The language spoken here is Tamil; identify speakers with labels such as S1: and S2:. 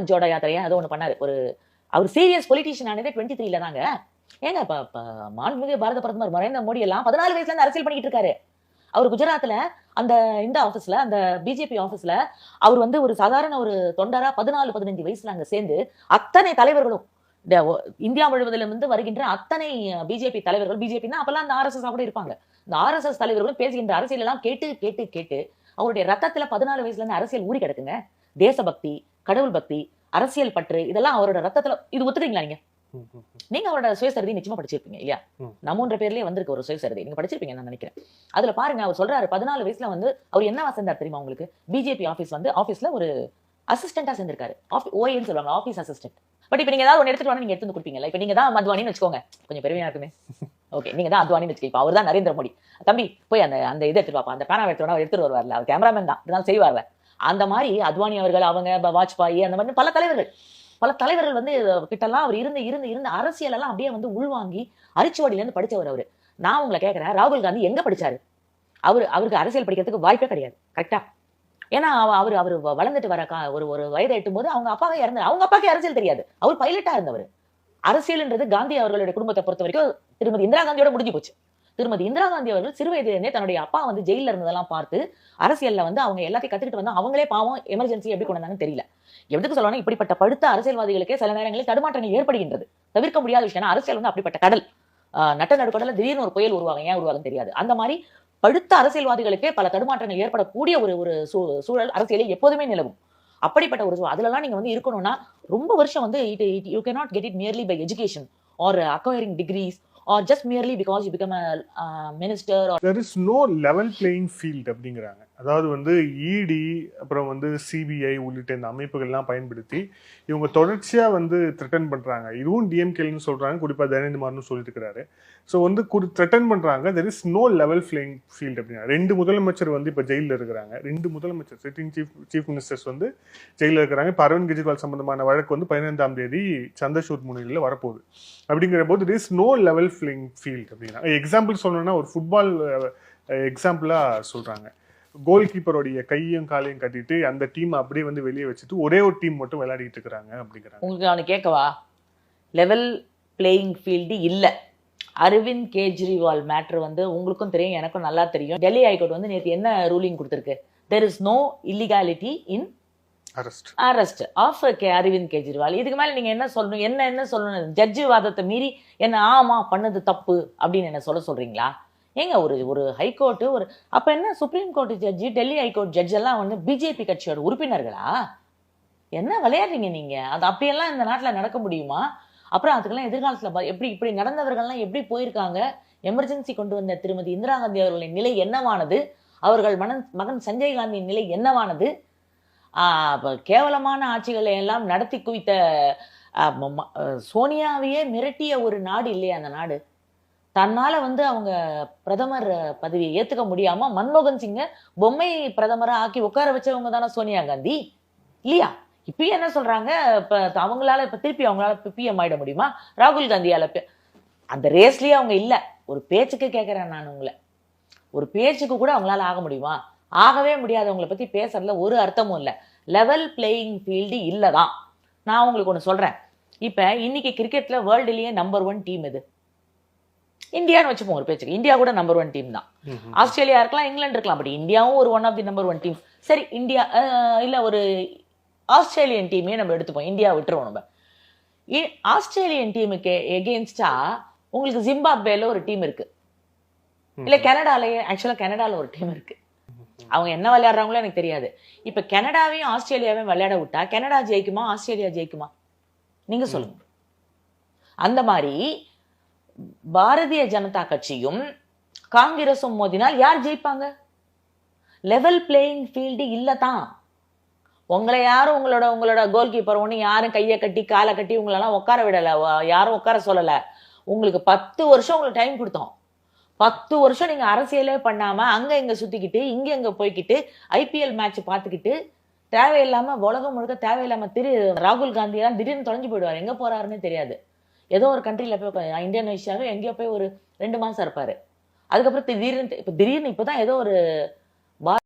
S1: ஜோடா யாத்திரையா ஏதோ ஒன்று பண்ணாரு. அவர் சீரியஸ் பொலிட்டீஷியன் ஆனதே 23 தாங்க. ஏங்க மாண்புமிகு பாரத பிரதமர் நரேந்திர மோடி எல்லாம் 14 வயசுல இருந்து அரசியல் பண்ணிட்டு இருக்காரு. அவர் குஜராத்ல இந்த ஆபீஸ்ல, அந்த பிஜேபி ஆபீஸ்ல அவர் ஒரு சாதாரண ஒரு தொண்டரா 14-15 வயசுல அங்க சேர்ந்து அத்தனை தலைவர்களும் இந்தியா முழுவதிலிருந்து வருகின்ற அத்தனை பிஜேபி தலைவர்கள், பிஜேபின்னா அப்பெல்லாம் அந்த ஆர்எஸ்எஸ் கூட இருப்பாங்க, இந்த ஆர்எஸ்எஸ் தலைவர்களும் பேசுகின்ற அரசியல் எல்லாம் கேட்டு கேட்டு கேட்டு அவருடைய ரத்தத்துல 14 வயசுல இருந்து அரசியல் ஊறி கிடக்குங்க. தேசபக்தி, கடவுள் பக்தி, அரசியல் பற்று, இதெல்லாம் அவரோட ரத்தத்துல. இது ஒத்துக்கிறீங்களா நீங்க அவரோட சுயசரிதை நிச்சயமா படிச்சிருப்பீங்க இல்லையா? நம்மன்ற பேர்லயே வந்திருக்கு ஒரு சுயசரிதை, நீங்க படிச்சிருப்பீங்க நான் நினைக்கிறேன். அதுல பாருங்க, அவர் சொல்றாரு 14 வயசுல அவர் என்னவா சேர்ந்தார் தெரியுமா உங்களுக்கு? பிஜேபி ஆபீஸ்ல ஒரு அசிஸ்டண்டா சேர்ந்திருக்காரு. ஓஏன்னு சொல்லுவாங்க, ஆபீஸ் அசிஸ்டன்ட். பட் இப்ப நீங்க ஏதாவது ஒன்று எடுத்துட்டு நீங்க எடுத்து கொடுப்பீங்கல்ல. இப்ப நீங்க தான் அத்வானின்னு வச்சுக்கோங்க, கொஞ்சம் பெருமையா இருக்குமே. ஓகே, நீங்க தான் அத்வானின்னு வச்சுக்கோ, அவர் தான் நரேந்திர மோடி. தம்பி போய் அந்த இதை எடுத்துட்டு வாப்பா, அந்த பேனா எடுத்துட்டு வருவார்ல, அவர் கேமராமேன் தான், இதெல்லாம் செய்வார்ல. அந்த மாதிரி அத்வானி அவர்கள், அவங்க வாஜ்பாய், அந்த மாதிரி பல தலைவர்கள் கிட்டலாம் அவர் இருந்து அரசியல் எல்லாம் அப்படியே உள்வாங்கி அரிச்சுவாடியில இருந்து படிச்சவர் அவரு. நான் உங்களை கேட்கிறேன், ராகுல் காந்தி எங்க படிச்சாரு? அவருக்கு அரசியல் படிக்கிறதுக்கு வாய்ப்பே கிடையாது. கரெக்டா? ஏன்னா அவர் வளர்ந்துட்டு வர ஒரு வயதை எட்டும் போது அவங்க அப்பாவே இறந்தார். அவங்க அப்பாவுக்கு அரசியல் தெரியாது, அவர் பைலட்டா இருந்தவர். அரசியல்ன்றது காந்தி அவர்களுடைய குடும்பத்தை பொறுத்த வரைக்கும் திருமதி இந்திரா காந்தியோட முடிஞ்சு போச்சு. திருமதி இந்திரா காந்தி அவர்கள் சிறு வயதிலே தன்னுடைய அப்பா ஜெயில இருந்ததெல்லாம் பார்த்து அரசியல்ல அவங்க எல்லாத்தையும் கத்துக்கிட்டு அவங்களே பாவம் எமர்ஜென்சி எப்படி கொண்டு வந்தாங்கன்னு தெரியல. எதுக்கு சொல்லணும், இப்படிப்பட்ட படுத்த அரசியல்வாதிகளுக்கே சில நேரங்களில் தடுமாற்றங்கள் ஏற்படுகின்றது, தவிர்க்க முடியாத விஷயம். அரசியல் அப்படிப்பட்ட கடல், நட்ட நடுக்கடல திடீர்னு ஒரு புயல் உருவாகும், ஏன் உருவாகும் தெரியாது. அந்த மாதிரி படுத்த அரசியல்வாதிகளுக்கே பல தடுமாற்றங்கள் ஏற்படக்கூடிய ஒரு சூழல் அரசியலில் எப்போதுமே நிலவும். அப்படிப்பட்ட ஒரு அதுலலாம் நீங்க இருக்கணும்னா ரொம்ப வருஷம் you cannot get it merely by education or acquiring degrees or just merely because you become a minister or
S2: there is no level playing field அப்படிங்கிறாங்க. அதாவது இடி அப்புறம் சிபிஐ உள்ளிட்ட இந்த அமைப்புகள்லாம் பயன்படுத்தி இவங்க தொடர்ச்சியா த்ரெட்டன் பண்றாங்க. இதுவும் டிஎம்கேன்னு சொல்றாங்க, குறிப்பா தயாநிதிமாறனும் சொல்லிட்டு இருக்கிறாரு. ஸோ த்ரெட்டன் பண்றாங்க. There is no level playing field அப்படின்னா. 2 முதலமைச்சர் இப்போ ஜெயிலில் இருக்கிறாங்க. 2 முதலமைச்சர் சிட்டிங் சீஃப் மினிஸ்டர்ஸ் ஜெயிலில் இருக்கிறாங்க. இப்போ அரவிந்த் கெஜ்ரிவால் சம்பந்தமான வழக்கு 15ஆம் தேதி சந்தர்ஷூர் முன்னிலையில் வரப்போகுது. அப்படிங்கிற போது it is no level playing field அப்படின்னா. எக்ஸாம்பிள் சொல்லணும்னா ஒரு ஃபுட்பால் எக்ஸாம்பிளா சொல்றாங்க. கோல் கீப்பருடைய கையும் காலையும் கட்டிட்டு அந்த டீம் அப்படியே வெளியே வச்சுட்டு ஒரே ஒரு டீம் மட்டும் விளையாடிட்டு இருக்கிறாங்க அப்படிங்கிறாங்க.
S1: உங்களுக்கு நான் கேட்கவா, லெவல் பிளேயிங் ஃபீல்டு இல்ல. அரவிந்த் கெஜ்ரிவால் மேட்ரு உங்களுக்கும் தெரியும், எனக்கும் நல்லா தெரியும். டெல்லி ஹைகோர்ட் நேற்று என்ன ரூலிங் கொடுத்திருக்கு? there is no illegality in arrest of Aravind Kejriwal. இதுக்கு மேல நீங்க என்ன சொல்லணும்? என்ன சொல்லணும்? ஜட்ஜு வாதத்தை மீறி என்ன ஆமா பண்ணது தப்பு அப்படின்னு என்ன சொல்றீங்களா? ஏங்க ஒரு ஹைகோர்ட்டு அப்ப என்ன சுப்ரீம் கோர்ட் ஜட்ஜி, டெல்லி ஹைகோர்ட் ஜட்ஜ் எல்லாம் பிஜேபி கட்சியோட உறுப்பினர்களா? என்ன விளையாடுறீங்க நீங்க? அது அப்படியெல்லாம் இந்த நாட்டுல நடக்க முடியுமா? அப்புறம் அதுக்கெல்லாம் எதிர்காலத்துல இப்படி நடந்தவர்கள்லாம் எப்படி போயிருக்காங்க? எமர்ஜென்சி கொண்டு வந்த திருமதி இந்திரா காந்தி அவர்களின் நிலை என்னவானது? அவர்கள் மகன் சஞ்சய் காந்தியின் நிலை என்னவானது? கேவலமான ஆட்சிகளை எல்லாம் நடத்தி குவித்த சோனியாவையே மிரட்டிய ஒரு நாடு இல்லையா அந்த நாடு? தன்னால அவங்க பிரதமர் பதவியை ஏத்துக்க முடியாம மன்மோகன் சிங்கை பொம்மை பிரதமரா ஆக்கி உட்கார வச்சவங்க தானே சோனியா காந்தி இல்லையா? இப்பயும் என்ன சொல்றாங்க, அவங்களால திருப்பி அவங்களால பிஎம் ஆயிட முடியுமா? ராகுல் காந்தியால அந்த ரேஸ்லயே அவங்க இல்ல. ஒரு பேச்சுக்கு கேட்கிறேன் நான் உங்களை, ஒரு பேச்சுக்கு கூட அவங்களால ஆக முடியுமா? ஆகவே முடியாதவங்களை பத்தி பேசுறதுல ஒரு அர்த்தமும் இல்லை. லெவல் பிளேயிங் ஃபீல்டு இல்லதான். நான் உங்களுக்கு ஒண்ணு சொல்றேன். இப்ப இன்னைக்கு கிரிக்கெட்ல வேர்ல்டுலயே நம்பர் 1 டீம் எது? இந்தியான்னு வச்சுப்போம் ஒரு பேச்சுக்கு. இந்தியா கூட நம்பர் 1 டீம் தான். ஆஸ்திரேலியா இருக்கலாம், இங்கிலாந்து இருக்கலாம், பட் இந்தியாவும் ஒரு one of the number 1 team. சரி, இந்தியா இல்ல ஒரு ஆஸ்திரேலியன் டீமே நம்ம எடுத்துப்போம், இந்தியா விட்டுருவோம். நம்ம ஆஸ்திரேலியன் டீமுக்கு எகெயின்ஸ்டா உங்களுக்கு ஜிம்பாப்வேல ஒரு டீம் இருக்கு, இல்ல கனடாலயே, ஆக்சுவலா கனடால ஒரு டீம் இருக்கு. அவங்க என்ன விளையாடுறாங்களோ எனக்கு தெரியாது. இப்ப கனடாவையும் ஆஸ்திரேலியாவையும் விளையாட விட்டா கனடா ஜெயிக்குமா, ஆஸ்திரேலியா ஜெயிக்குமா? நீங்க சொல்லுங்க. அந்த மாதிரி பாரதிய ஜனதா கட்சியும் காங்கிரஸும் மோதினால் யார் ஜெயிப்பாங்க? லெவல் பிளேயிங் ஃபீல்டு இல்லதான். உங்களை யாரும் உங்களோட கோல் கீப்பர் ஒண்ணு யாரும் கையை கட்டி காலை கட்டி உங்களெல்லாம் உட்கார விடல, யாரும் உட்கார சொல்லல. உங்களுக்கு 10 வருஷம் உங்களுக்கு டைம் கொடுத்தோம். 10 வருஷம் நீங்க அரசியலே பண்ணாம அங்க இங்க சுத்திக்கிட்டு இங்க போய்கிட்டு ஐபிஎல் மேட்ச் பார்த்துக்கிட்டு தேவையில்லாம உலகம் முழுக்க தேவையில்லாம ராகுல் காந்தி எல்லாம் திடீர்னு தொலைஞ்சு போயிடுவார், எங்க போறாருன்னு தெரியாது. ஏதோ ஒரு கண்ட்ரில போய் இந்தியன் விஷயம் எங்கேயோ போய் ஒரு 2 மாசம் இருப்பாரு. அதுக்கப்புறம் திடீர்னு இப்பதான் ஏதோ ஒரு